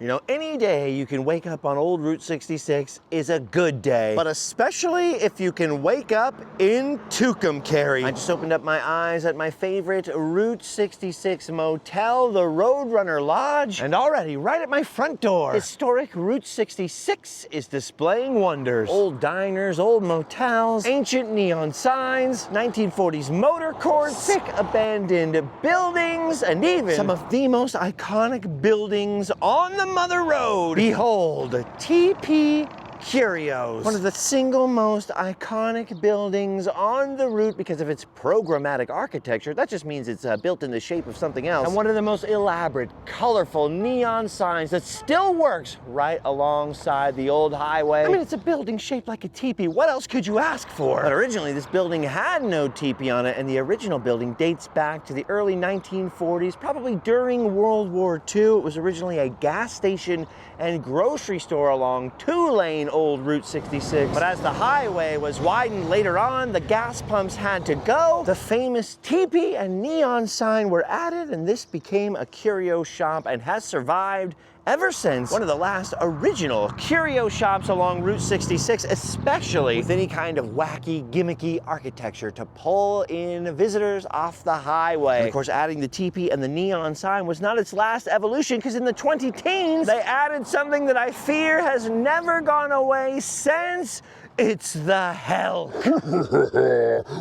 You know, any day you can wake up on old Route 66 is a good day, but especially if you can wake up in Tucumcari. I just opened up my eyes at my favorite Route 66 motel, the Roadrunner Lodge, and already right at my front door, historic Route 66 is displaying wonders. Old diners, old motels, ancient neon signs, 1940s motor courts, sick abandoned buildings, and even some of the most iconic buildings on the Mother Road. Behold, TP Curios, one of the single most iconic buildings on the route because of its programmatic architecture. That just means it's built in the shape of something else. And one of the most elaborate, colorful neon signs that still works right alongside the old highway. I mean, it's a building shaped like a teepee. What else could you ask for? But originally, this building had no teepee on it, and the original building dates back to the early 1940s, probably during World War II. It was originally a gas station and grocery store along two-lane old Route 66. But as the highway was widened later on, the gas pumps had to go. The famous teepee and neon sign were added, and this became a curio shop and has survived ever since. One of the last original curio shops along Route 66, especially with any kind of wacky, gimmicky architecture to pull in visitors off the highway. And of course, adding the teepee and the neon sign was not its last evolution, because in the 2010s, they added something that I fear has never gone away since. It's the hell.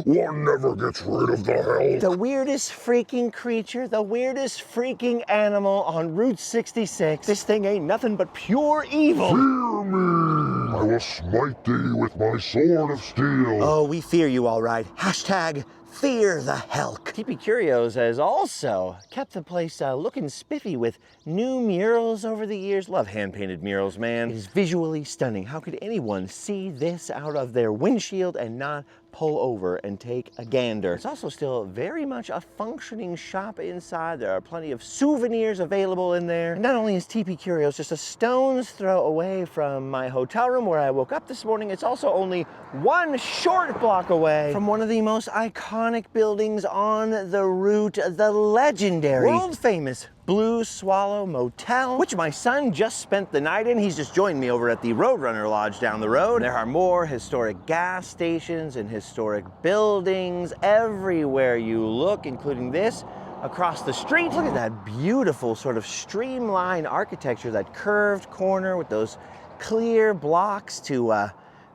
One never gets rid of the hell. The weirdest freaking creature, the weirdest freaking animal on Route 66. This thing ain't nothing but pure evil. Fear me! I will smite thee with my sword of steel. Oh, we fear you all right. Hashtag fear the Helk. TP Curios has also kept the place looking spiffy with new murals over the years. Love hand-painted murals, man. It is visually stunning. How could anyone see this out of their windshield and not pull over and take a gander? It's also still very much a functioning shop inside. There are plenty of souvenirs available in there. And not only is TP Curios just a stone's throw away from my hotel room where I woke up this morning, it's also only one short block away from one of the most iconic buildings on the route, the legendary, world-famous Blue Swallow Motel, which my son just spent the night in. He's just joined me over at the Roadrunner Lodge down the road. There are more historic gas stations and historic buildings everywhere you look, including this across the street. Look at that beautiful sort of streamlined architecture, that curved corner with those clear blocks to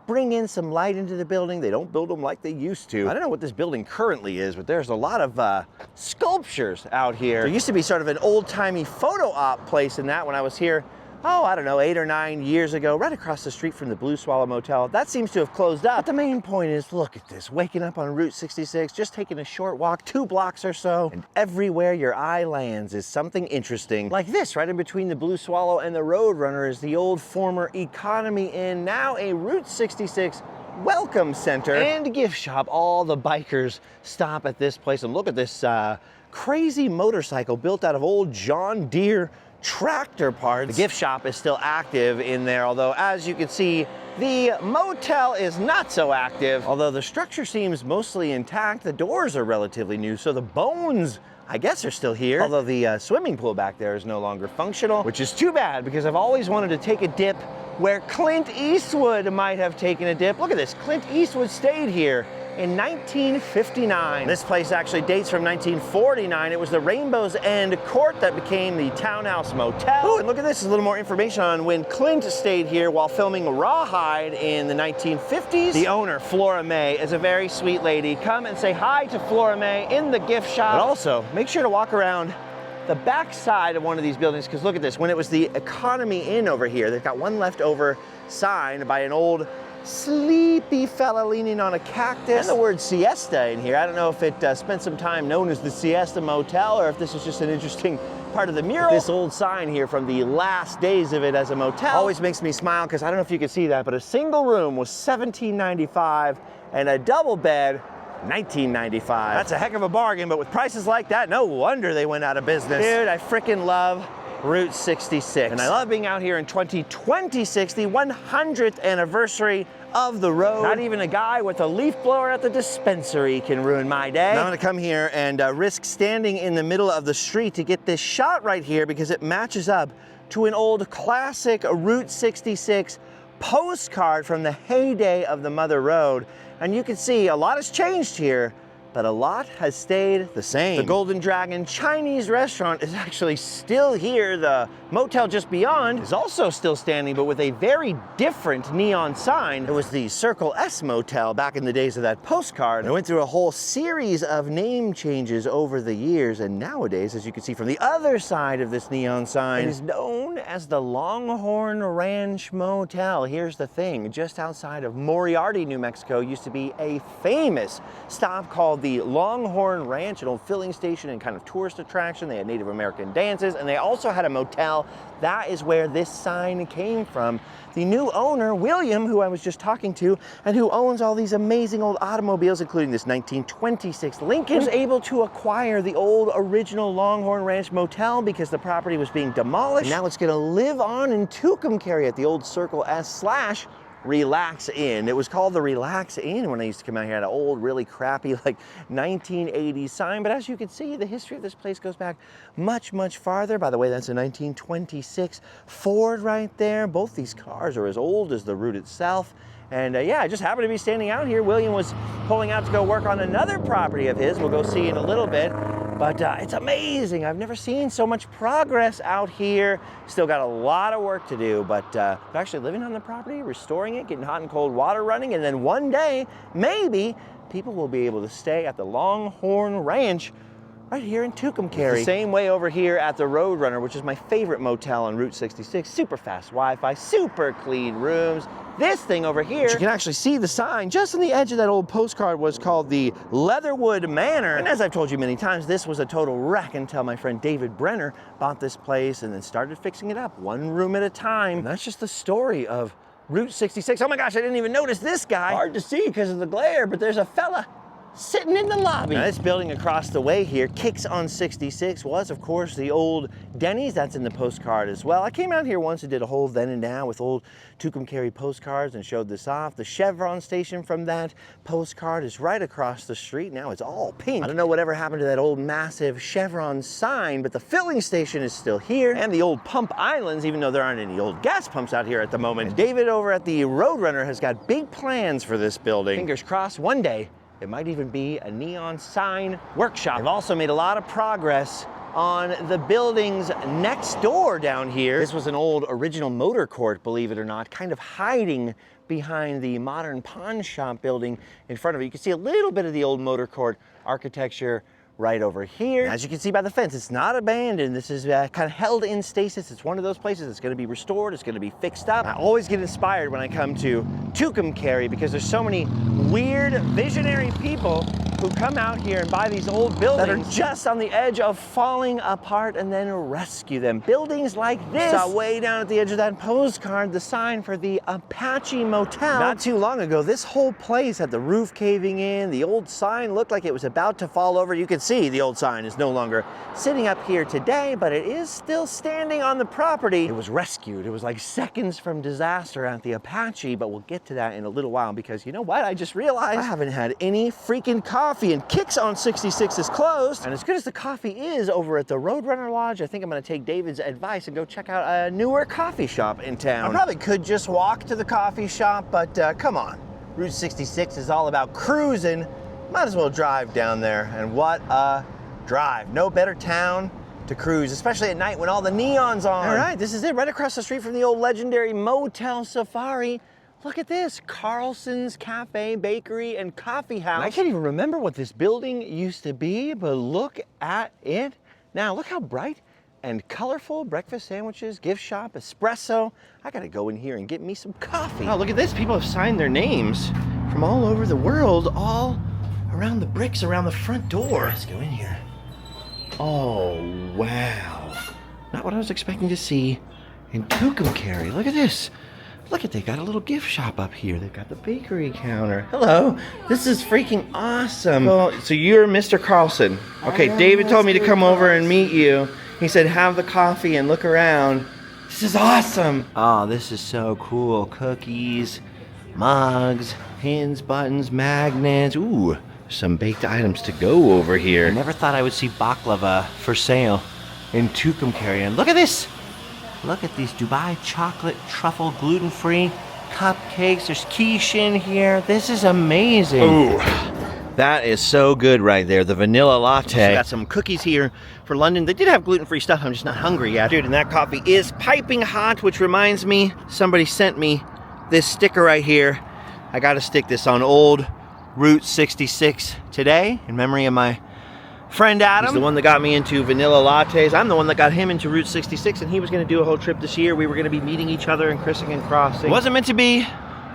bring in some light into the building. They don't build them like they used to. I don't know what this building currently is, but there's a lot of sculptures out here. There used to be sort of an old-timey photo op place in that when I was here, oh, I don't know, 8 or 9 years ago, right across the street from the Blue Swallow Motel. That seems to have closed up. But the main point is, look at this, waking up on Route 66, just taking a short walk, 2 blocks or so, and everywhere your eye lands is something interesting. Like this, right in between the Blue Swallow and the Roadrunner is the old former Economy Inn, now a Route 66 welcome center and gift shop. All the bikers stop at this place, and look at this crazy motorcycle built out of old John Deere tractor parts. The gift shop is still active in there, although as you can see, the motel is not so active. Although the structure seems mostly intact, the doors are relatively new, so the bones, I guess, are still here. Although the swimming pool back there is no longer functional, which is too bad because I've always wanted to take a dip where Clint Eastwood might have taken a dip. Look at this, Clint Eastwood stayed here in 1959. This place actually dates from 1949. It was the Rainbow's End Court that became the Townhouse Motel. Oh, and look at this, a little more information on when Clint stayed here while filming Rawhide in the 1950s. The owner, Flora May, is a very sweet lady. Come and say hi to Flora May in the gift shop. But also, make sure to walk around the back side of one of these buildings, because look at this, when it was the Economy Inn over here, they've got one leftover sign by an old sleepy fella leaning on a cactus. And the word siesta in here. I don't know if it spent some time known as the Siesta Motel or if this is just an interesting part of the mural. This old sign here from the last days of it as a motel always makes me smile, because I don't know if you can see that, but a single room was $17.95 and a double bed $19.95. That's a heck of a bargain, but with prices like that, no wonder they went out of business. Dude, I freaking love Route 66. And I love being out here in 2026, the 100th anniversary of the road. Not even a guy with a leaf blower at the dispensary can ruin my day. Now I'm gonna come here and risk standing in the middle of the street to get this shot right here because it matches up to an old classic Route 66 postcard from the heyday of the Mother Road. And you can see a lot has changed here, but a lot has stayed the same. The Golden Dragon Chinese restaurant is actually still here. The motel just beyond is also still standing, but with a very different neon sign. It was the Circle S Motel back in the days of that postcard. It went through a whole series of name changes over the years, and nowadays, as you can see from the other side of this neon sign, it is known as the Longhorn Ranch Motel. Here's the thing, just outside of Moriarty, New Mexico, used to be a famous stop called the Longhorn Ranch, an old filling station and kind of tourist attraction. They had Native American dances, and they also had a motel. That is where this sign came from. The new owner, William, who I was just talking to, and who owns all these amazing old automobiles, including this 1926 Lincoln, was able to acquire the old original Longhorn Ranch Motel because the property was being demolished. And now it's gonna live on in Tucumcari at the old Circle S / Relax Inn. It was called the Relax Inn when I used to come out here. It had an old, really crappy, like 1980s sign. But as you can see, the history of this place goes back much, much farther. By the way, that's a 1926 Ford right there. Both these cars are as old as the route itself. And yeah, I just happened to be standing out here. William was pulling out to go work on another property of his. We'll go see in a little bit. But it's amazing. I've never seen so much progress out here. Still got a lot of work to do, but actually living on the property, restoring it, getting hot and cold water running, and then one day, maybe, people will be able to stay at the Longhorn Ranch right here in Tucumcari. The same way over here at the Roadrunner, which is my favorite motel on Route 66. Super fast Wi-Fi, super clean rooms. This thing over here, you can actually see the sign just on the edge of that old postcard, was called the Leatherwood Manor. And as I've told you many times, this was a total wreck until my friend David Brenner bought this place and then started fixing it up one room at a time. And that's just the story of Route 66. Oh my gosh, I didn't even notice this guy. Hard to see because of the glare, but there's a fella sitting in the lobby. Now, this building across the way here, Kicks on 66, was of course the old Denny's. That's in the postcard as well. I came out here once and did a whole then and now with old Tucumcari postcards and showed this off. The Chevron station from that postcard is right across the street. Now it's all pink. I don't know whatever happened to that old massive Chevron sign, but the filling station is still here. And the old pump islands, even though there aren't any old gas pumps out here at the moment. And David over at the Roadrunner has got big plans for this building. Fingers crossed, one day it might even be a neon sign workshop. They've also made a lot of progress on the buildings next door down here. This was an old original motor court, believe it or not, kind of hiding behind the modern pawn shop building in front of it. You can see a little bit of the old motor court architecture right over here. As you can see by the fence, it's not abandoned. This is kind of held in stasis. It's one of those places that's going to be restored. It's going to be fixed up. I always get inspired when I come to Tucumcari because there's so many weird, visionary people who come out here and buy these old buildings that are just on the edge of falling apart and then rescue them. Buildings like this. Saw way down at the edge of that postcard the sign for the Apache Motel. Not too long ago, this whole place had the roof caving in. The old sign looked like it was about to fall over. You can see the old sign is no longer sitting up here today, but it is still standing on the property. It was rescued. It was like seconds from disaster at the Apache, but we'll get to that in a little while because you know what? I just realized I haven't had any freaking coffee, and Kicks on 66 is closed. And as good as the coffee is over at the Roadrunner Lodge, I think I'm gonna take David's advice and go check out a newer coffee shop in town. I probably could just walk to the coffee shop, but come on. Route 66 is all about cruising. Might as well drive down there, and what a drive. No better town to cruise, especially at night when all the neon's on. All right, this is it, right across the street from the old legendary Motel Safari. Look at this, Carlson's Cafe, Bakery, and Coffee House. And I can't even remember what this building used to be, but look at it. Now, look how bright and colorful. Breakfast sandwiches, gift shop, espresso. I gotta go in here and get me some coffee. Oh, look at this, people have signed their names from all over the world, all around the bricks around the front door. Let's go in here. Oh, wow. Not what I was expecting to see in Tucumcari. Look at this. Look at, they got a little gift shop up here. They've got the bakery counter. Hello, this is freaking awesome. So you're Mr. Carlson. Okay, David told me to come over and meet you. He said, have the coffee and look around. This is awesome. Oh, this is so cool. Cookies, mugs, pins, buttons, magnets. Ooh, some baked items to go over here. I never thought I would see baklava for sale in Tucumcari. And look at this. Look at these Dubai chocolate truffle gluten-free cupcakes. There's quiche in here. This is amazing. Ooh, that is so good right there. The vanilla latte. Also got some cookies here for London. They did have gluten-free stuff. I'm just not hungry yet. Dude, and that coffee is piping hot, which reminds me, somebody sent me this sticker right here. I gotta stick this on old Route 66 today in memory of my friend Adam. He's the one that got me into vanilla lattes. I'm the one that got him into Route 66, and he was going to do a whole trip this year. We were going to be meeting each other in Christingen Crossing. It wasn't meant to be,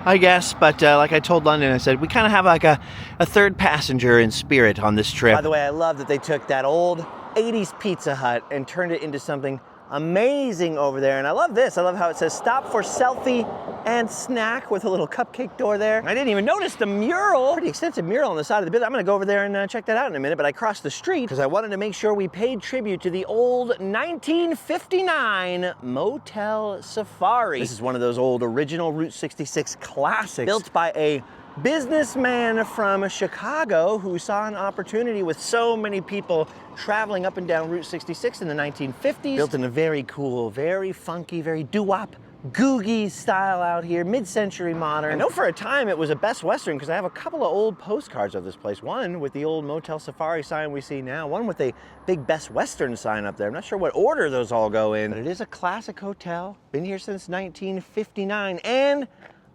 I guess, but like I told London, I said, we kind of have like a third passenger in spirit on this trip. By the way, I love that they took that old 80s Pizza Hut and turned it into something amazing over there. And I love this. I love how it says stop for selfie and snack with a little cupcake door there. I didn't even notice the mural. Pretty extensive mural on the side of the building. I'm gonna go over there and check that out in a minute, but I crossed the street because I wanted to make sure we paid tribute to the old 1959 Motel Safari. This is one of those old original Route 66 classics built by a businessman from Chicago who saw an opportunity with so many people traveling up and down Route 66 in the 1950s. Built in a very cool, very funky, very doo-wop, googie style out here, mid-century modern. I know for a time it was a Best Western because I have a couple of old postcards of this place. One with the old Motel Safari sign we see now, one with a big Best Western sign up there. I'm not sure what order those all go in, but it is a classic hotel. Been here since 1959, and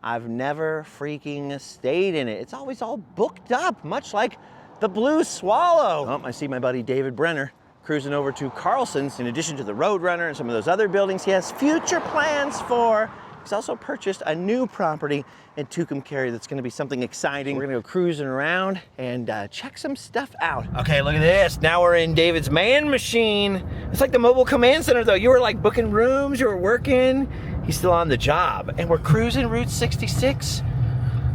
I've never freaking stayed in it. It's always all booked up, much like the Blue Swallow. Oh, I see my buddy David Brenner cruising over to Carlson's. In addition to the Roadrunner and some of those other buildings he has future plans for. He's also purchased a new property in Tucumcari that's gonna be something exciting. We're gonna go cruising around and check some stuff out. Okay, look at this. Now we're in David's man machine. It's like the mobile command center though. You were like booking rooms, you were working. He's still on the job. And we're cruising Route 66.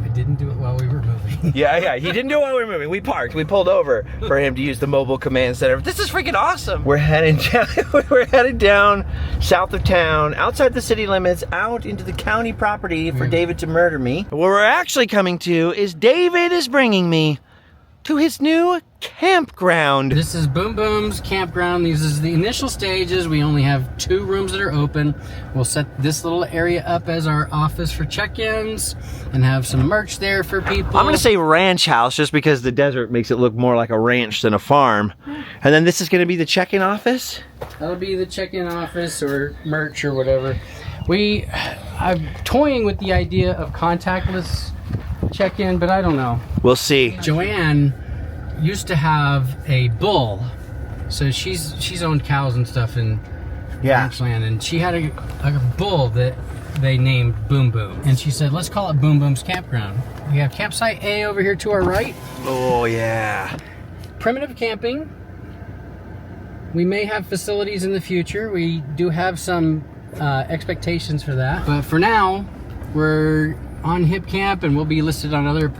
I didn't do it while we were moving. Yeah, he didn't do it while we were moving. We parked, we pulled over for him to use the mobile command center. This is freaking awesome. We're heading down south of town, outside the city limits, out into the county property for David to murder me. Where we're actually coming to is David is bringing me to his new campground. This is Boom Booms Campground. These is the initial stages. We only have 2 rooms that are open. We'll set this little area up as our office for check-ins and have some merch there for people. I'm gonna say ranch house just because the desert makes it look more like a ranch than a farm. And then this is gonna be the check-in office? That'll be the check-in office or merch or whatever. I'm toying with the idea of contactless check-in, but I don't know. We'll see. Joanne used to have a bull, so she's owned cows and stuff in ranchland, and she had a bull that they named Boom Boom, and she said, let's call it Boom Booms Campground. We have campsite A over here to our right. Oh yeah. Primitive camping. We may have facilities in the future. We do have some expectations for that, but for now we're on Hip Camp, and we'll be listed on other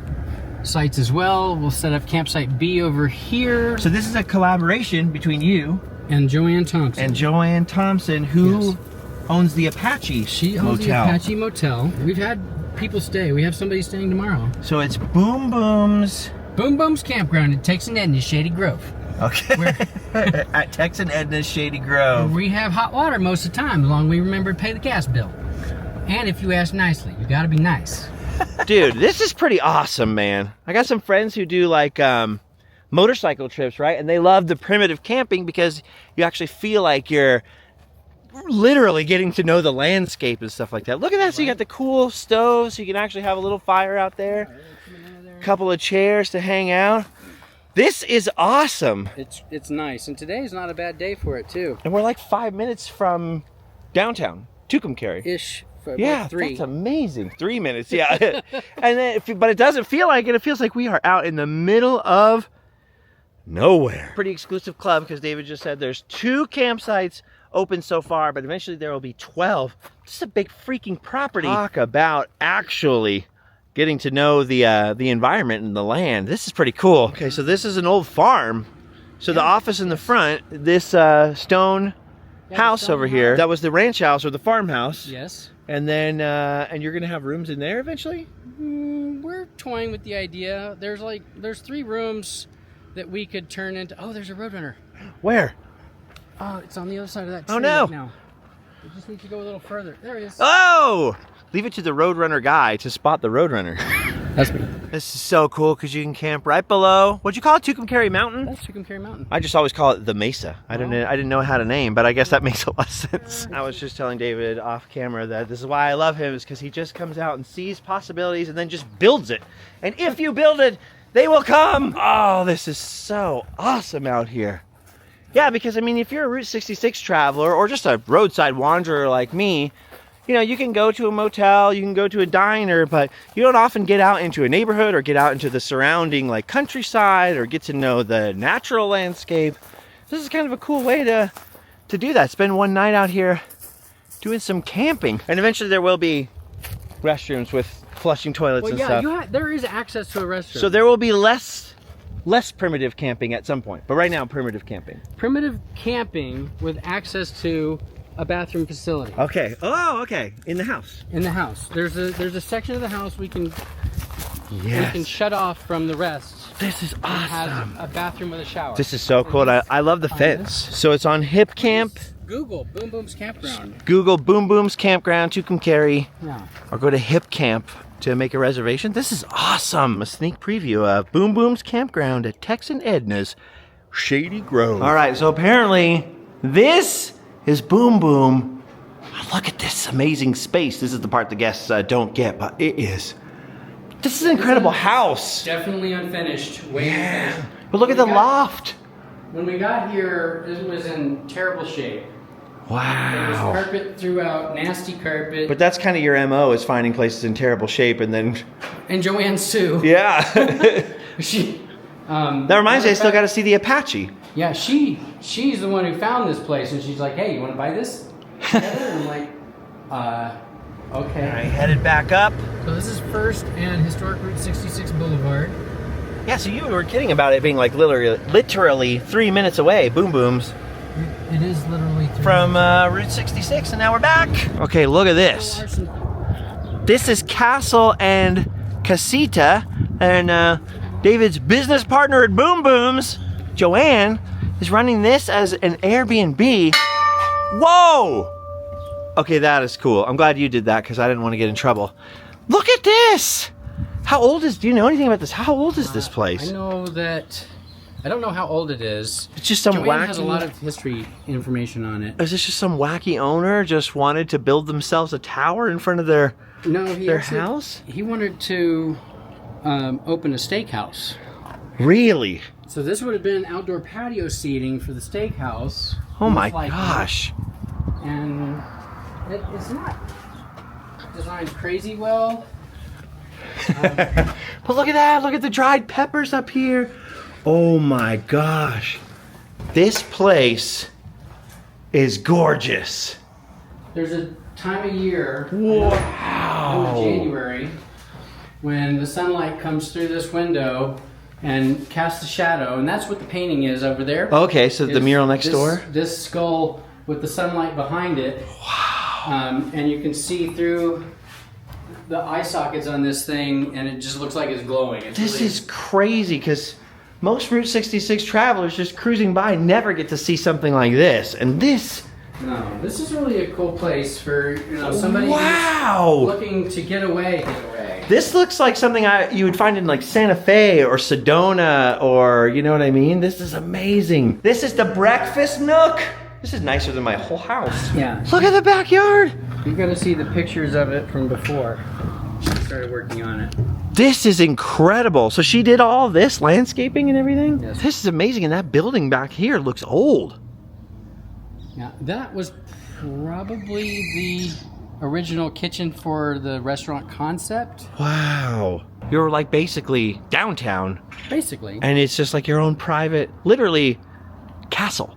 sites as well. We'll set up campsite B over here. So this is a collaboration between you and Joanne Thompson. Who owns the Apache She owns Motel. the Apache Motel. We've had people stay. We have somebody staying tomorrow. So it's Boom Booms Campground in Texas and Edna, Shady Grove. Okay. At Texas and Edna's Shady Grove. We have hot water most of the time, as long as we remember to pay the gas bill. And if you ask nicely, you gotta be nice. Dude, this is pretty awesome, man. I got some friends who do like motorcycle trips, right? And they love the primitive camping because you actually feel like you're literally getting to know the landscape and stuff like that. Look at that. So you got the cool stove, so you can actually have a little fire out there. A couple of chairs to hang out. This is awesome. It's nice, and today's not a bad day for it too. And we're like 5 minutes from downtown Tucumcari. Ish. Yeah, like 3. that's amazing. 3 minutes, yeah. And then, but it doesn't feel like it. It feels like we are out in the middle of nowhere. Pretty exclusive club because David just said there's 2 campsites open so far, but eventually there will be 12. This is a big freaking property. Talk about actually getting to know the environment and the land. This is pretty cool. Okay, so this is an old farm. So the office in the front, this stone house over here, that was the ranch house or the farmhouse. Yes. And then, and you're gonna have rooms in there eventually? We're toying with the idea. There's 3 rooms that we could turn into. Oh, there's a Roadrunner. Where? Oh, it's on the other side of that tree. Oh no! Right now. We just need to go a little further. There it is. Oh! Leave it to the Roadrunner guy to spot the Roadrunner. That's me. This is so cool because you can camp right below. What'd you call it? Tucumcari Mountain? That's Tucumcari Mountain. I just always call it the Mesa. I didn't know how to name, but I guess that makes a lot of sense. I was just telling David off camera that this is why I love him, is because he just comes out and sees possibilities and then just builds it. And if you build it, they will come. Oh, this is so awesome out here. Yeah, because I mean, if you're a Route 66 traveler or just a roadside wanderer like me, you know, you can go to a motel, you can go to a diner, but you don't often get out into a neighborhood or get out into the surrounding like countryside or get to know the natural landscape. This is kind of a cool way to do that. Spend one night out here doing some camping. And eventually there will be restrooms with flushing toilets and stuff. There is access to a restroom. So there will be less primitive camping at some point, but right now primitive camping. Primitive camping with access to a bathroom facility. Okay. Oh, okay. In the house. In the house. There's a section of the house we can Yes. shut off from the rest. This is awesome. Has a bathroom with a shower. This is so cool. I love the fence. So it's on Hip Camp. Google Boom Booms Campground. Google Boom Booms Campground, Tucumcari. Yeah. Or go to Hip Camp to make a reservation. This is awesome. A sneak preview of Boom Booms Campground at Tex and Edna's Shady Grove. All right, so apparently this is Boom Boom. Look at this amazing space. This is the part the guests don't get, but it is. This is an incredible house. Definitely unfinished. Yeah. But look at the loft. When we got here, it was in terrible shape. There was Wow. carpet throughout, nasty carpet. But that's kind of your MO, is finding places in terrible shape and then, And Joanne's too. yeah. She. That reminds me, I still got to see the Apache. Yeah, she's the one who found this place, and she's like, "Hey, you want to buy this?" together?" And I'm like, okay. All right, headed back up. So this is First and Historic Route 66 Boulevard. Yeah, so you were kidding about it being like literally 3 minutes away, Boom Booms, It is literally from Route 66, and now we're back. Okay, look at this. This is Castle and Casita, and David's business partner at Boom Booms, Joanne, is running this as an Airbnb. Whoa! Okay, that is cool. I'm glad you did that because I didn't want to get in trouble. Look at this! Do you know anything about this? How old is this place? I don't know how old it is. It's just some Joanne has a lot of history information on it. Is this just some wacky owner just wanted to build themselves a tower in front of their house? He wanted to open a steakhouse. Really? So this would have been outdoor patio seating for the steakhouse. Oh my Like gosh. that. And it's not designed crazy well. But look at that. Look at the dried peppers up here. Oh my gosh. This place is gorgeous. There's a time of year, Wow. in January, when the sunlight comes through this window and casts a shadow, and that's what the painting is over there. Okay, so the mural next door? This skull with the sunlight behind it. Wow. And you can see through the eye sockets on this thing, and it just looks like it's glowing. This is crazy because most Route 66 travelers just cruising by never get to see something like this. And this... No, this is really a cool place for somebody Wow. who's looking to get away. This looks like something you would find in like Santa Fe or Sedona, or you know what I mean? This is amazing. This is the breakfast nook. This is nicer than my whole house. Yeah. Look at the backyard. You're gonna see the pictures of it from before she started working on it. This is incredible. So she did all this landscaping and everything? Yes. This is amazing. And that building back here looks old. Yeah, that was probably the original kitchen for the restaurant concept. Wow. You're like basically downtown. Basically. And it's just like your own private, literally, castle.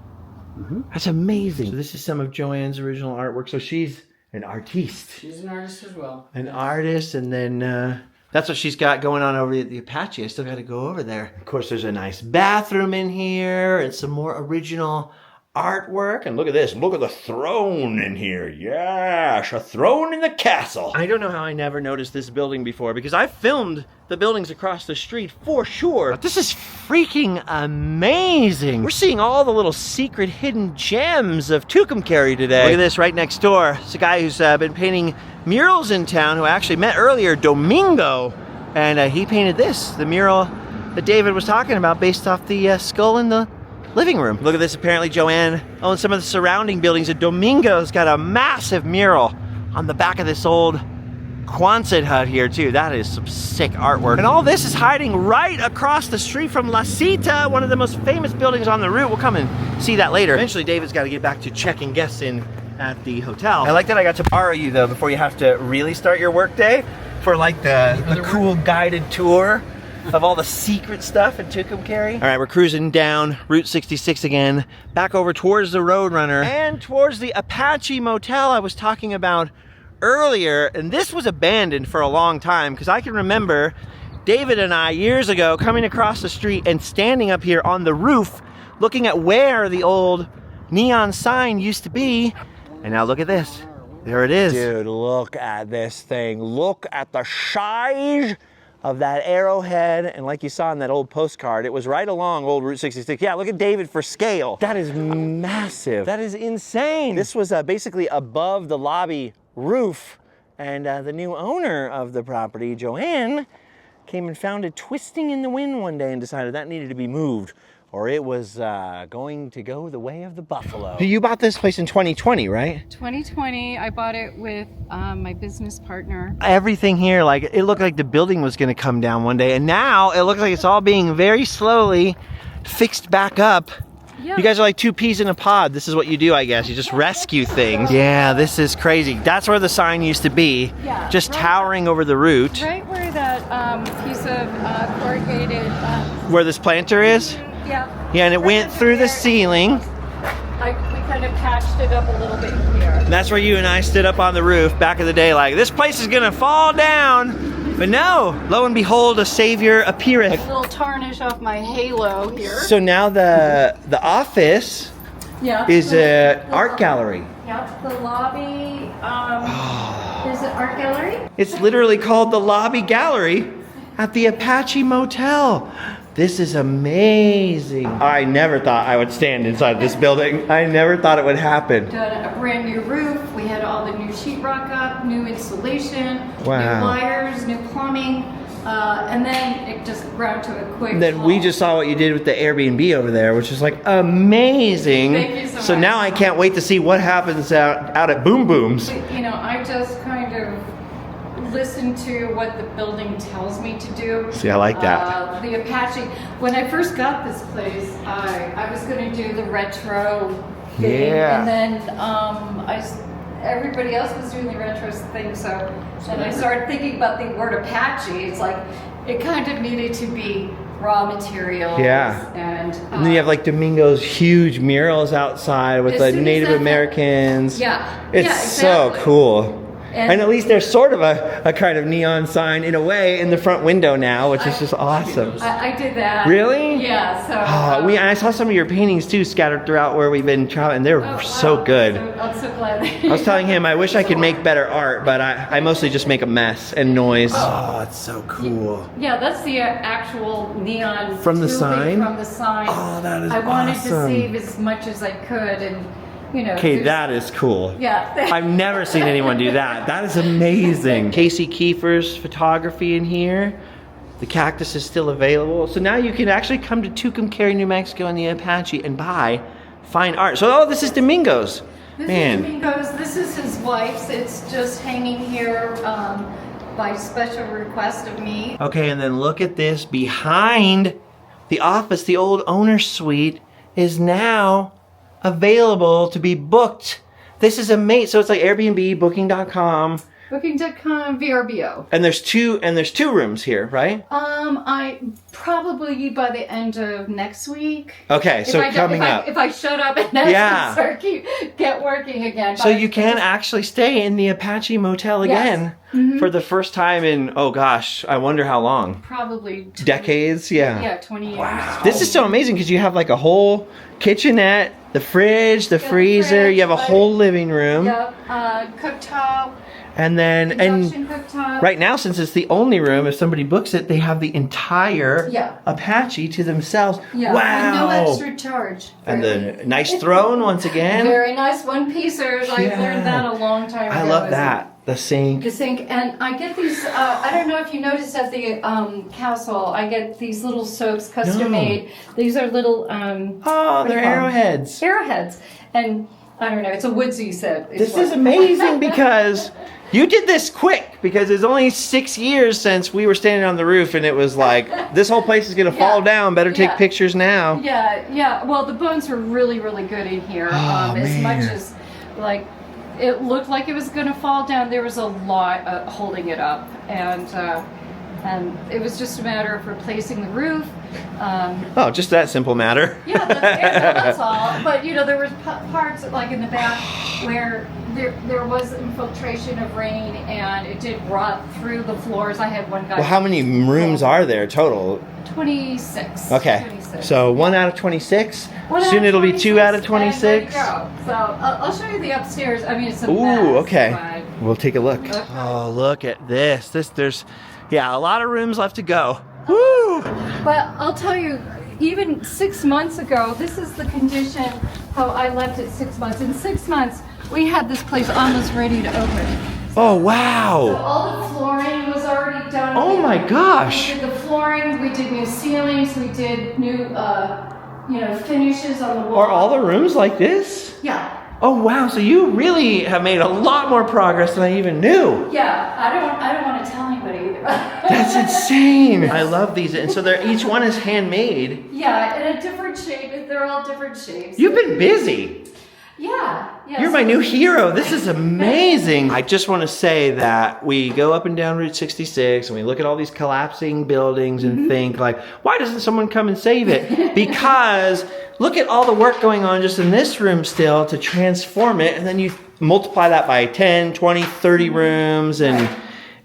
Mm-hmm. That's amazing. So this is some of Joanne's original artwork. So she's an artiste. She's an artist as well. An artist, and then that's what she's got going on over at the Apache. I still got to go over there. Of course, there's a nice bathroom in here and some more original artwork. And look at this. Look at the throne in here. Yes, a throne in the castle. I don't know how I never noticed this building before because I filmed the buildings across the street for sure. But this is freaking amazing. We're seeing all the little secret hidden gems of Tucumcari today. Look at this right next door. It's a guy who's been painting murals in town who I actually met earlier, Domingo. And he painted this, the mural that David was talking about based off the skull in the living room. Look at this, apparently Joanne owns some of the surrounding buildings and Domingo's got a massive mural on the back of this old Quonset hut here too. That is some sick artwork. And all this is hiding right across the street from La Cita, one of the most famous buildings on the route. We'll come and see that later. Eventually David's got to get back to checking guests in at the hotel. I like that I got to borrow you though before you have to really start your work day for like the cool guided tour of all the secret stuff in Tucumcari. All right, we're cruising down Route 66 again, back over towards the Roadrunner and towards the Apache Motel I was talking about earlier. And this was abandoned for a long time because I can remember David and I years ago coming across the street and standing up here on the roof looking at where the old neon sign used to be. And now look at this. There it is. Dude, look at this thing. Look at the size of that arrowhead, and like you saw in that old postcard, it was right along old Route 66. Yeah, look at David for scale. That is massive. That is insane. This was basically above the lobby roof, and the new owner of the property, Joanne, came and found it twisting in the wind one day and decided that needed to be moved, or it was going to go the way of the buffalo. You bought this place in 2020, right? 2020, I bought it with my business partner. Everything here, like, it looked like the building was gonna come down one day, and now it looks like it's all being very slowly fixed back up. Yeah. You guys are like two peas in a pod. This is what you do, I guess. You just rescue things. Yeah, this is crazy. That's where the sign used to be, just right towering over the route. Right where that piece of corrugated... where this planter is? Yeah. Yeah, and it went through the ceiling. We kind of patched it up a little bit here. And that's where you and I stood up on the roof back in the day like, this place is gonna fall down. But no, lo and behold, a savior appeareth. A little tarnish off my halo here. So now the office is an art gallery. Yep, the lobby, is it art gallery? It's literally called the Lobby Gallery at the Apache Motel. This is amazing. I never thought I would stand inside this building. I never thought it would happen. Done a brand new roof. We had all the new sheetrock up, new insulation, wow, new wires, new plumbing, and then it just ground to a quick And then we just saw what you did with the Airbnb over there, which is like amazing. Thank you so So much. now I can't wait to see what happens out at Boom Booms. You know, I just kind of listen to what the building tells me to do. See, I like that. The Apache, when I first got this place, I was going to do the retro thing, Yeah. and then everybody else was doing the retro thing, so then I started thinking about the word Apache. It's like, it kind of needed to be raw materials. Yeah. And then you have like Domingo's huge murals outside with As the soon as Native that- Americans. Yeah. It's Yeah, so exactly. cool. And- And at least there's sort of a kind of neon sign in a way in the front window now, which is just awesome. I did that. Really? Yeah, so... I saw some of your paintings too scattered throughout where we've been traveling, and they're Oh, so wow. good. I'm so glad. I was telling him I wish I could make better art, but I mostly just make a mess and noise. Oh, it's so cool. Yeah, that's the actual neon From the tubing sign? From the sign. Oh, that is I wanted awesome. to save as much as I could, and you know. Okay, there's- that is cool. Yeah. I've never seen anyone do that. That is amazing. Casey Kiefer's photography in here. The cactus is still available. So now you can actually come to Tucumcari, New Mexico in the Apache and buy fine art. So, this is Domingo's. This Man. is Domingo's. This is his wife's. It's just hanging here by special request of me. Okay, and then look at this. Behind the office, the old owner's suite is now available to be booked. This is amazing. So it's like Airbnb, booking.com. Booking.com, VRBO. And there's two rooms here, right? I probably by the end of next week. Okay, so coming up. If I shut up and then start get working again. So you can actually stay in the Apache Motel again for the first time in, oh gosh, I wonder how long. Probably decades, yeah. Yeah, 20 years. Wow. This is so amazing because you have like a whole kitchenette, the fridge, the freezer, you have a whole living room. Yep, cooktop. And then, Induction cooktop. right now, since it's the only room, if somebody books it, they have the entire Apache to themselves. Yeah, wow. no extra charge. And the nice throne once again. Very nice one-piecers. I learned that a long time ago. I love that. The sink. The sink. And I get these, I don't know if you noticed at the castle, I get these little soaps custom made. These are little, oh, they're arrowheads. Arrowheads. And I don't know, it's a woodsy set. This is amazing because you did this quick because it's only 6 years since we were standing on the roof and it was like, this whole place is going to fall down. Better take pictures now. Yeah. Well, the bones were really, really good in here. As much as, like, it looked like it was going to fall down, there was a lot holding it up. And it was just a matter of replacing the roof. Oh, just that simple matter. Yeah, that's all. But you know, there was parts like in the back where there was infiltration of rain, and it did rot through the floors. I had one guy. Well, how many rooms are there total? 26. Okay, 26. so 1 out of 26. Soon it'll be 2 out of 26. There you go. So I'll show you the upstairs. I mean, it's a mess. Ooh, okay. But... We'll take a look. Okay. Oh, look at this. There's, a lot of rooms left to go. Woo! But I'll tell you, even 6 months ago, this is the condition how I left it 6 months. In 6 months, we had this place almost ready to open. Oh, wow. So all the flooring was already done. Oh my gosh. We did the flooring, we did new ceilings, we did new, finishes on the wall. Are all the rooms like this? Yeah. Oh, wow. So you really have made a lot more progress than I even knew. Yeah, I don't want to tell anybody either. That's insane. I love these. And so each one is handmade. Yeah, in a different shape. They're all different shapes. You've been busy. Yeah. You're my new hero. This is amazing. I just want to say that we go up and down Route 66 and we look at all these collapsing buildings and think like, why doesn't someone come and save it? Because look at all the work going on just in this room still to transform it. And then you multiply that by 10, 20, 30 rooms. And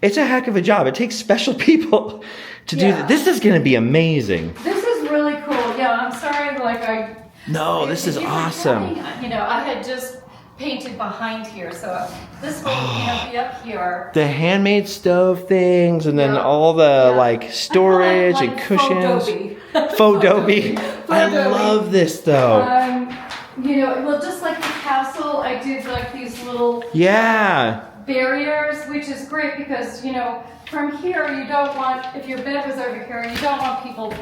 it's a heck of a job. It takes special people to do that. This is going to be amazing. This is really cool. Yeah, I'm sorry, No, this is awesome. I had just painted behind here, so this will be up here. The handmade stove things, and then all the storage and cushions. Faux doby. I love this though. Just like the castle, I did like these little barriers, which is great because from here you don't want, if your bed was over here, you don't want people.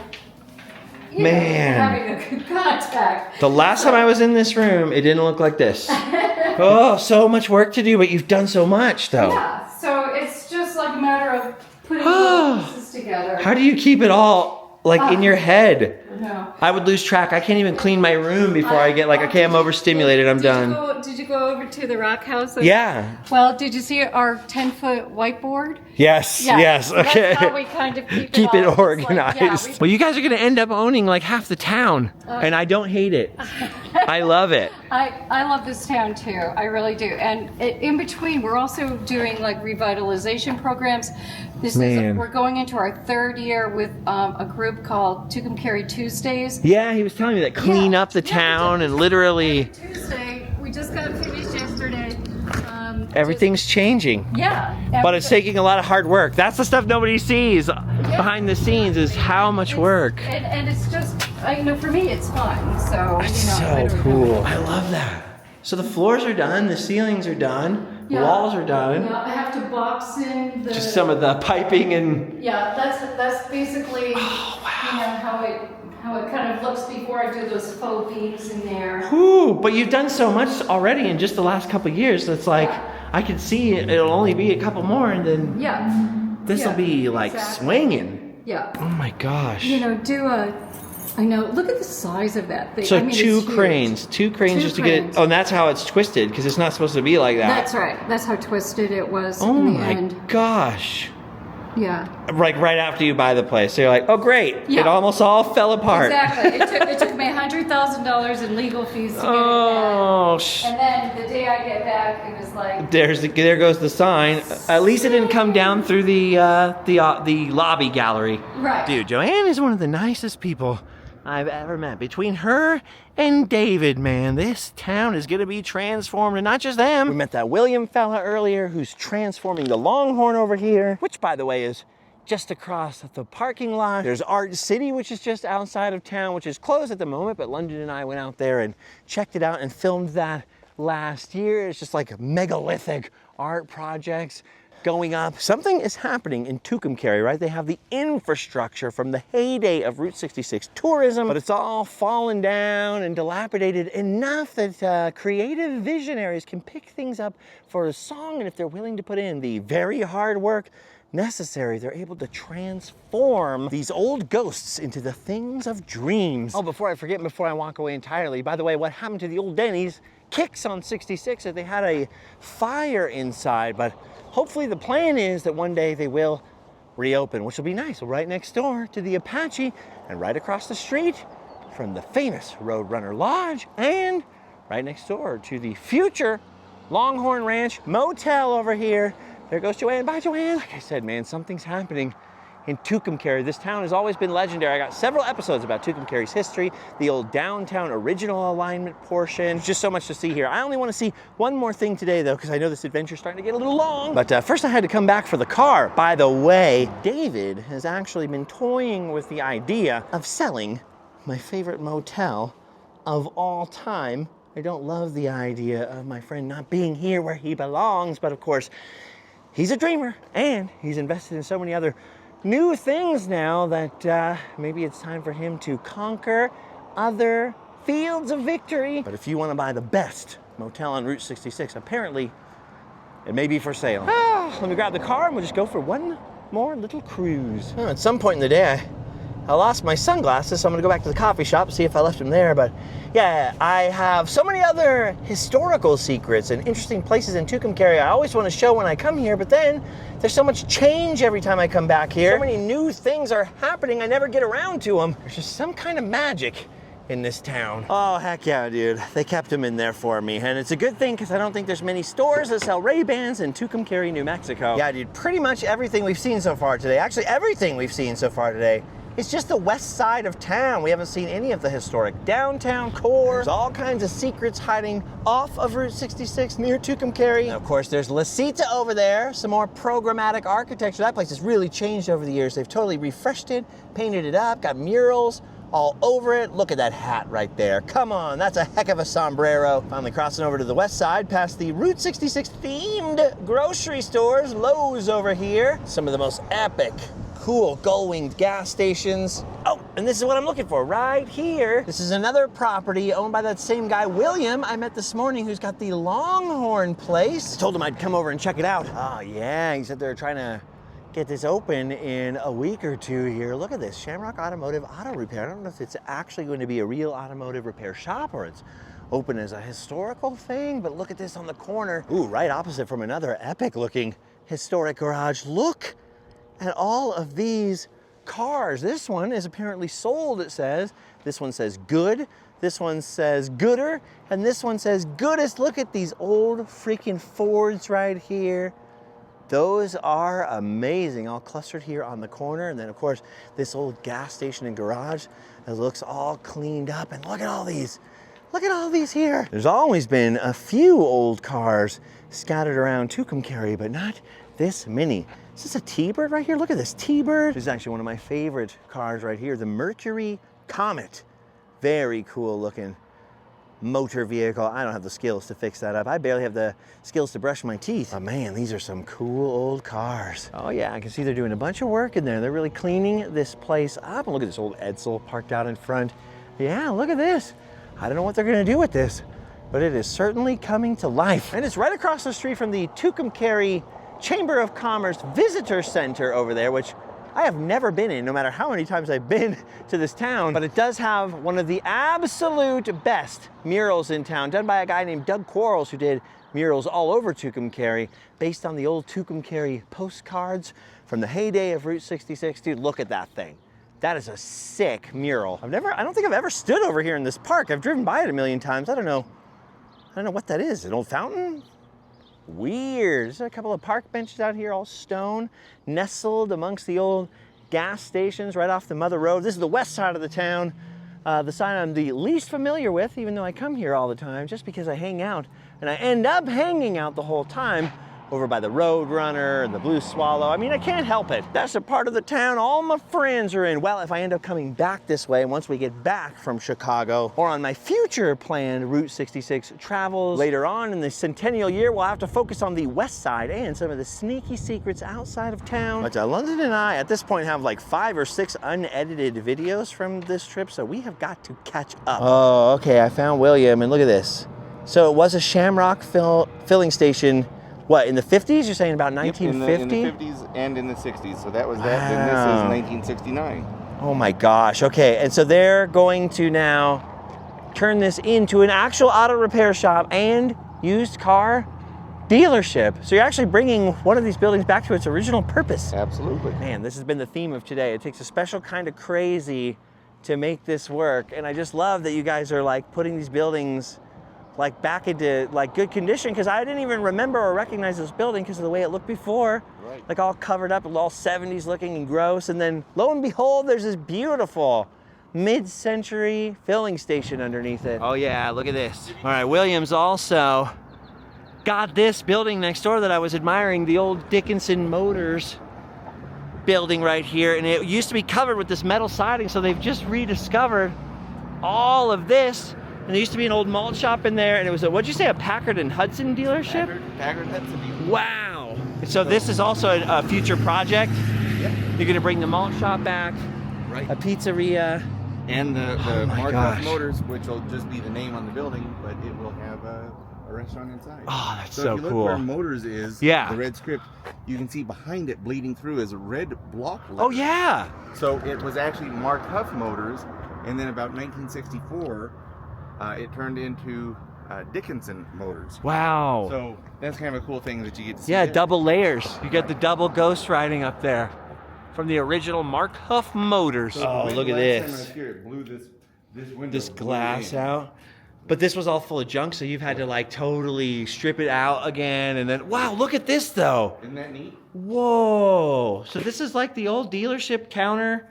Having a good contact. The last time I was in this room, it didn't look like this. Oh, so much work to do, but you've done so much, though. Yeah, so it's just like a matter of putting the pieces together. How do you keep it all in your head? No. I would lose track. I can't even clean my room before I get okay, I'm overstimulated, I'm done. Did you go over to the rock house? Yeah. Well, did you see our 10-foot whiteboard? Yes, okay. That's how we kind of keep it organized. Well, you guys are going to end up owning half the town, and I don't hate it. I love it. I love this town too. I really do. And in between, we're also doing revitalization programs. We're going into our 3rd year with a group called Tucumcari Tuesdays. Yeah, he was telling me that clean up the town and literally. Tuesday, we just got finished yesterday. Everything's changing. Yeah. But it's taking a lot of hard work. That's the stuff nobody sees behind the scenes is how much work. And it's just, for me, it's fun. So, it's so cool. I love that. So the floors are done, the ceilings are done, the walls are done. Yeah, I have to box in just some of the piping and. Yeah, that's basically how it kind of looks before I do those faux beams in there. Ooh, but you've done so much already in just the last couple of years. That's I can see it'll only be a couple more, and then this will be swinging. Yeah. Oh my gosh. Do I know. Look at the size of that thing. So I mean, two it's huge. cranes just to get it. cranes. Oh, and that's how it's twisted because it's not supposed to be like that. That's right. That's how twisted it was Oh in the my end. gosh. Yeah. Like right after you buy the place. So you're like, oh great. Yeah. It almost all fell apart. Exactly. It took me $100,000 in legal fees to get Oh, it back. And then the day I get back, it was like, there goes the sign. At least it didn't come down through the lobby gallery. right. Dude, Joanne is one of the nicest people I've ever met. Between her and David, man, this town is gonna be transformed, and not just them. We met that William fella earlier who's transforming the Longhorn over here, which by the way is just across the parking lot. There's Art City, which is just outside of town, which is closed at the moment, but London and I went out there and checked it out and filmed that last year. It's just like megalithic art projects going up. Something is happening in Tucumcari, right? They have the infrastructure from the heyday of Route 66 tourism, but it's all fallen down and dilapidated enough that creative visionaries can pick things up for a song, and if they're willing to put in the very hard work necessary, they're able to transform these old ghosts into the things of dreams. Oh, before I forget, before I walk away entirely, by the way, what happened to the old Denny's Kicks on 66? That they had a fire inside, but hopefully the plan is that one day they will reopen, which will be nice. Right next door to the Apache and right across the street from the famous Roadrunner Lodge and right next door to the future Longhorn Ranch Motel over here. There goes Joanne. Bye, Joanne. Like I said, man, something's happening in Tucumcari. This town has always been legendary. I got several episodes about Tucumcari's history, the old downtown original alignment portion. There's just so much to see here. I only want to see one more thing today, though, because I know this adventure's starting to get a little long. But first I had to come back for the car. By the way, David has actually been toying with the idea of selling my favorite motel of all time. I don't love the idea of my friend not being here where he belongs, but of course, he's a dreamer, and he's invested in so many other new things now that maybe it's time for him to conquer other fields of victory. But if you want to buy the best motel on Route 66, apparently it may be for sale. Let me grab the car and we'll just go for one more little cruise. At some point in the day, I lost my sunglasses, so I'm gonna go back to the coffee shop, see if I left them there. But yeah, I have so many other historical secrets and interesting places in Tucumcari I always want to show when I come here, but then there's so much change every time I come back here. So many new things are happening, I never get around to them. There's just some kind of magic in this town. Oh, heck yeah, dude. They kept them in there for me, and it's a good thing because I don't think there's many stores that sell Ray-Bans in Tucumcari, New Mexico. Yeah, dude, pretty much everything we've seen so far today, actually everything we've seen so far today, it's just the west side of town. We haven't seen any of the historic downtown core. There's all kinds of secrets hiding off of Route 66 near Tucumcari. And of course, there's La Cita over there, some more programmatic architecture. That place has really changed over the years. They've totally refreshed it, painted it up, got murals all over it. Look at that hat right there. Come on, that's a heck of a sombrero. Finally crossing over to the west side, past the Route 66 themed grocery stores. Lowe's over here. Some of the most epic, cool gull-winged gas stations. Oh, and this is what I'm looking for right here. This is another property owned by that same guy, William, I met this morning, who's got the Longhorn place. I told him I'd come over and check it out. Oh yeah, he said they're trying to get this open in a week or two here. Look at this, Shamrock Automotive Auto Repair. I don't know if it's actually going to be a real automotive repair shop or it's open as a historical thing, but look at this on the corner. Ooh, right opposite from another epic looking historic garage. Look at all of these cars. This one is apparently sold, it says. This one says good, this one says gooder, and this one says goodest. Look at these old freaking Fords right here. Those are amazing, all clustered here on the corner. And then of course, this old gas station and garage that looks all cleaned up. And look at all these. Look at all these here. There's always been a few old cars scattered around Tucumcari, but not this many. Is this a T-Bird right here? Look at this T-Bird. This is actually one of my favorite cars right here, the Mercury Comet. Very cool looking motor vehicle. I don't have the skills to fix that up. I barely have the skills to brush my teeth. But man, these are some cool old cars. Oh yeah, I can see they're doing a bunch of work in there. They're really cleaning this place up. And look at this old Edsel parked out in front. Yeah, look at this. I don't know what they're gonna do with this, but it is certainly coming to life. And it's right across the street from the Tucumcari Chamber of Commerce Visitor Center over there, which I have never been in, no matter how many times I've been to this town, but it does have one of the absolute best murals in town, done by a guy named Doug Quarles, who did murals all over Tucumcari, based on the old Tucumcari postcards from the heyday of Route 66. Dude, look at that thing. That is a sick mural. I don't think I've ever stood over here in this park. I've driven by it a million times. I don't know what that is. An old fountain? Weird. There's a couple of park benches out here, all stone, nestled amongst the old gas stations right off the Mother Road. This is the west side of the town. The sign I'm the least familiar with, even though I come here all the time, just because I hang out, and I end up hanging out the whole time over by the Roadrunner and the Blue Swallow. I mean, I can't help it. That's a part of the town all my friends are in. Well, if I end up coming back this way, once we get back from Chicago, or on my future planned Route 66 travels later on in the centennial year, we'll have to focus on the west side and some of the sneaky secrets outside of town. But London and I, at this point, have like 5 or 6 unedited videos from this trip, so we have got to catch up. Oh, okay, I found William, and look at this. So it was a Shamrock filling station. What, in the 50s? You're saying about 1950? Yep, in the 50s and in the 60s. So that was that. Then this is 1969. Oh my gosh. Okay, and so they're going to now turn this into an actual auto repair shop and used car dealership. So you're actually bringing one of these buildings back to its original purpose. Absolutely. Man, this has been the theme of today. It takes a special kind of crazy to make this work. And I just love that you guys are like putting these buildings like back into like good condition, because I didn't even remember or recognize this building because of the way it looked before. Right. Like all covered up, all 70s looking and gross. And then lo and behold, there's this beautiful mid-century filling station underneath it. Oh yeah, look at this. All right, Williams also got this building next door that I was admiring, the old Dickinson Motors building right here. And it used to be covered with this metal siding, so they've just rediscovered all of this. And there used to be an old malt shop in there, and it was a, what'd you say, a Packard and Hudson dealership? Packard Hudson dealership. Wow. So this is also a future project? Yep. You're gonna bring the malt shop back, Right. a pizzeria. And the Oh my Mark gosh. Huff Motors, which will just be the name on the building, but it will have a restaurant inside. Oh, that's So so if you look cool. where Motors is, Yeah. the red script, you can see behind it bleeding through is a red block letter. Oh yeah. So it was actually Mark Huff Motors, and then about 1964, it turned into Dickinson Motors. Wow. So that's kind of a cool thing that you get to see. Yeah, there. double layers. You got the double ghost riding up there from the original Mark Huff Motors. So Oh, the look at last time I this. was here, it blew this window. This blew glass in. out. But this was all full of junk, so you've had to like totally strip it out again. And then, wow, look at this though. Isn't that neat? Whoa. So this is like the old dealership counter.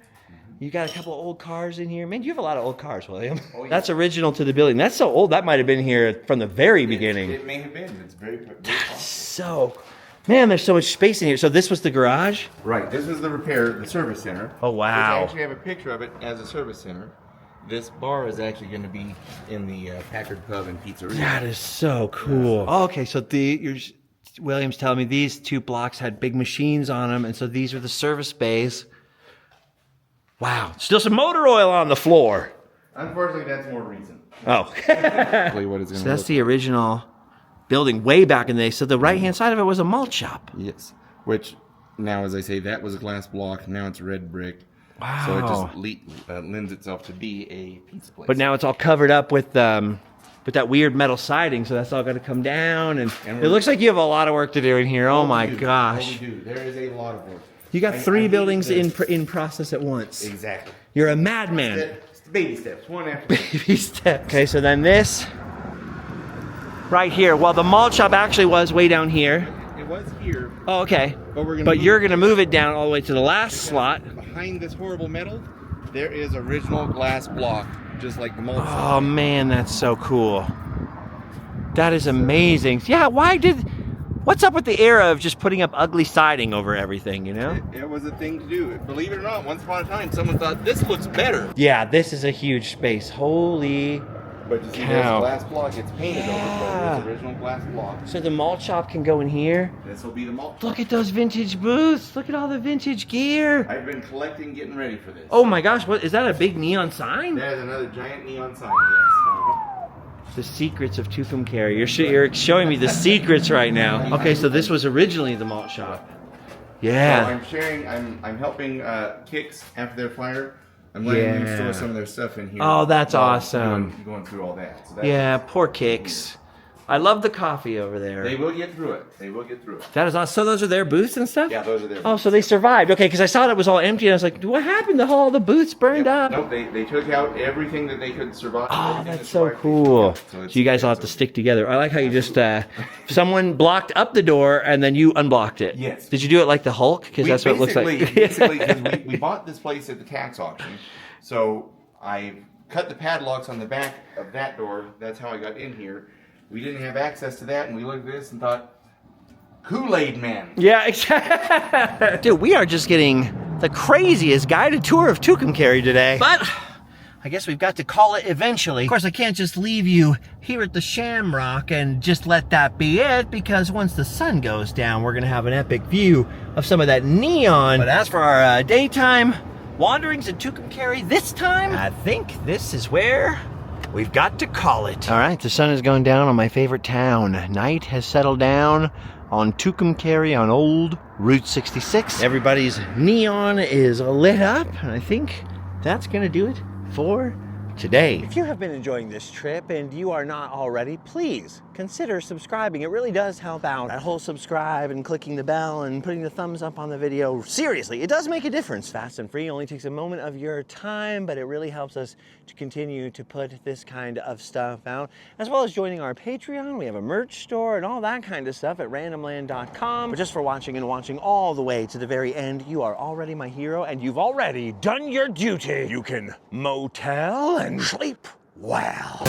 You got a couple old cars in here. Man, you have a lot of old cars, William. Oh, yeah. That's original to the building. That's so old, that might have been here from the very beginning. It may have been. It's very So, man, there's so much space in here. So this was the garage? Right. This is the service center. Oh, wow. I actually have a picture of it as a service center. This bar is actually going to be in the Packard Pub and Pizzeria. That is so cool. Oh, okay, so William's telling me these 2 blocks had big machines on them, and so these are the service bays. Wow, still some motor oil on the floor. Unfortunately, that's more recent. Oh. What it's going So that's the original building way back in the day. So the right-hand side of it was a malt shop. Yes. Which now, as I say, that was a glass block. Now it's red brick. Wow. So it just lends itself to be a pizza place. But now it's all covered up with that weird metal siding, so that's all got to come down. And it looks like you have a lot of work to do in here. Oh my gosh. We do. There is a lot of work. You got 3 buildings in process at once. Exactly. You're a madman. It's baby steps, one after another. Baby step. Okay, so then this right here. Well, the malt shop actually was way down here. It was here, Oh, okay. but You're gonna move it down all the way to the last slot. behind this horrible metal, there is original glass block, just like the malt. Oh man, that's so cool. That is amazing. Yeah, what's up with the era of just putting up ugly siding over everything, you know? It was a thing to do. Believe it or not, once upon a time, someone thought this looks better. Yeah, this is a huge space. Holy. But you see, Cow. there's glass block. It's painted over, but it's original glass block. So the malt shop can go in here. This will be the malt. Look at those vintage booths. Look at all the vintage gear. I've been collecting, getting ready for this. Oh my gosh, what is that, a big neon sign? There's another giant neon sign. Yes. The secrets of Tucumcari. You're showing me the secrets right now. Okay, so this was originally the malt shop. Yeah. So I'm sharing. I'm helping Kicks after their fire. I'm letting them store some of their stuff in here. Oh, that's while awesome. Going through all that. So that's, Yeah, poor Kicks. I love the coffee over there. They will get through it. They will get through it. That is awesome. So those are their booths and stuff? Yeah, those are their Oh, booths. so they survived. Okay, because I saw it was all empty, and I was like, what happened? All the booths burned up. Nope, they took out everything that they could survive. Oh, everything that's that so survived. cool. Yeah, So it's- you guys all have to stick together. I like how you just, someone blocked up the door, and then you unblocked it. Yes. Did you do it like the Hulk? Because that's what it looks like. Basically, because we bought this place at the tax auction, so I cut the padlocks on the back of that door. That's how I got in here. We didn't have access to that, and we looked at this and thought, Kool-Aid Man. Yeah, exactly. Dude, we are just getting the craziest guided tour of Tucumcari today. But I guess we've got to call it eventually. Of course, I can't just leave you here at the Shamrock and just let that be it, because once the sun goes down, we're gonna have an epic view of some of that neon. But as for our daytime wanderings in Tucumcari this time, I think this is where we've got to call it. All right, the sun is going down on my favorite town. Night has settled down on Tucumcari on old Route 66. Everybody's neon is lit up, and I think that's gonna do it for today. If you have been enjoying this trip and you are not already, please consider subscribing. It really does help out. That whole subscribe and clicking the bell and putting the thumbs up on the video, seriously, it does make a difference. Fast and free, only takes a moment of your time, but it really helps us to continue to put this kind of stuff out, as well as joining our Patreon. We have a merch store and all that kind of stuff at randomland.com. But just for watching and watching all the way to the very end, you are already my hero, and you've already done your duty. You can motel and sleep well.